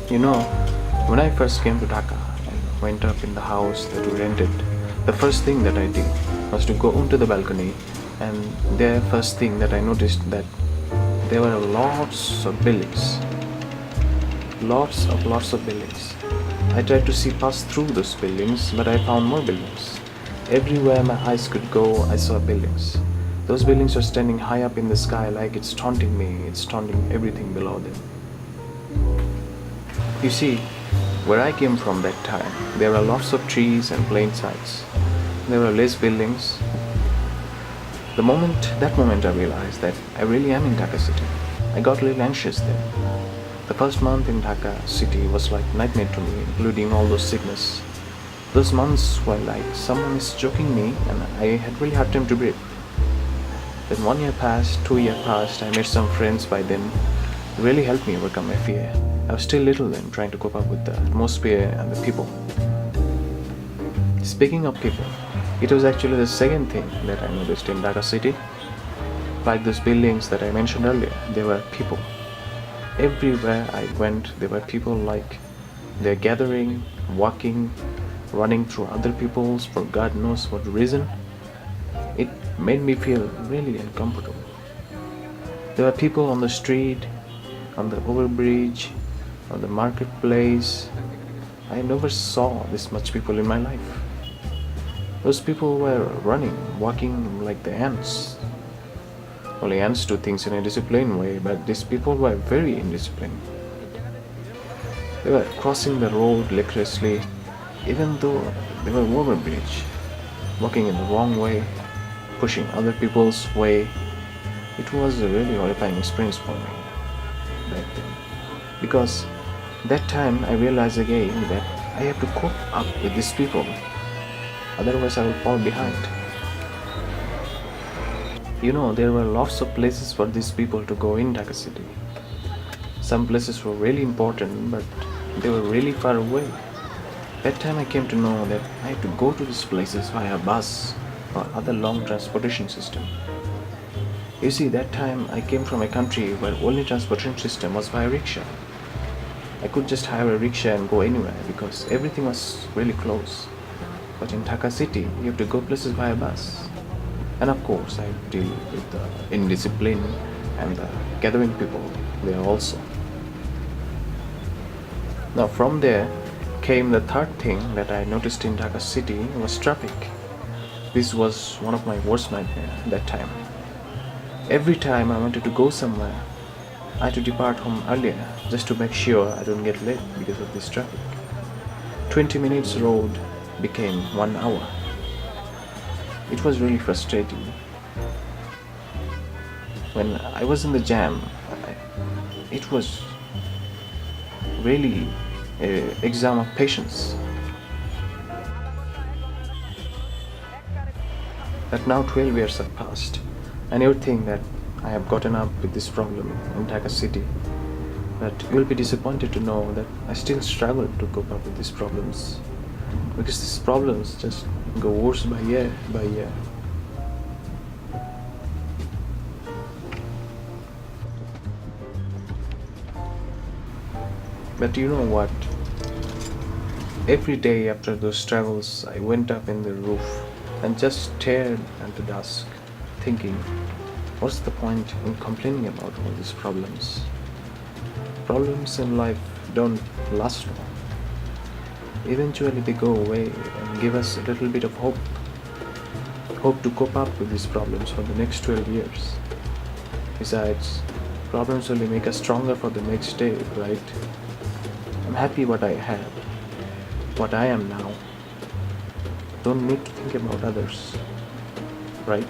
You know, when I first came to Dhaka and went up in the house that we rented, the first thing that I did was to go onto the balcony, and there first thing that I noticed that there were lots of buildings. Lots of buildings. I tried to see past through those buildings, but I found more buildings. Everywhere my eyes could go, I saw buildings. Those buildings were standing high up in the sky like it's taunting me, it's taunting everything below them. You see, where I came from that time, there were lots of trees and plain sites. There were less buildings. That moment I realized that I really am in Dhaka city. I got a little anxious then. The first month in Dhaka city was like nightmare to me, including all those sickness. Those months were like someone is choking me and I had really hard time to breathe. Then 1 year passed, 2 years passed, I made some friends by them. It really helped me overcome my fear. I was still little then, trying to cope up with the atmosphere and the people. Speaking of people, it was actually the second thing that I noticed in Dhaka city. Like those buildings that I mentioned earlier, there were people. Everywhere I went, there were people like they're gathering, walking, running through other people's for God knows what reason. It made me feel really uncomfortable. There were people on the street, on the overbridge, on the marketplace. I never saw this much people in my life. Those people were running, walking like the ants. Only ants do things in a disciplined way, but these people were very indisciplined. They were crossing the road recklessly, even though they were overbridge, walking in the wrong way, pushing other people's way. It was a really horrifying experience for me back then. Because that time I realized again that I have to cope up with these people, otherwise I will fall behind. You know, there were lots of places for these people to go in Dhaka city. Some places were really important, but they were really far away. That time I came to know that I had to go to these places via bus or other long transportation system. You see, that time I came from a country where only transportation system was via rickshaw. I could just hire a rickshaw and go anywhere because everything was really close. But in Dhaka city, you have to go places via bus. And of course, I deal with the indiscipline and the gathering people there also. Now from there came the third thing that I noticed in Dhaka city was traffic. This was one of my worst nightmares at that time. Every time I wanted to go somewhere, I had to depart home earlier just to make sure I don't get late because of this traffic. 20 minutes road became 1 hour. It was really frustrating. When I was in the jam, it was really an exam of patience. But now 12 years have passed. I never think that I have gotten up with this problem in Dhaka city. But you will be disappointed to know that I still struggle to cope up with these problems. Because these problems just go worse by year by year. But you know what? Every day after those struggles, I went up in the roof and just stared at the dusk, thinking, what's the point in complaining about all these problems? Problems in life don't last long. Eventually they go away and give us a little bit of hope. Hope to cope up with these problems for the next 12 years. Besides, problems only make us stronger for the next day, right? I'm happy what I have, what I am now. Don't need to think about others, right?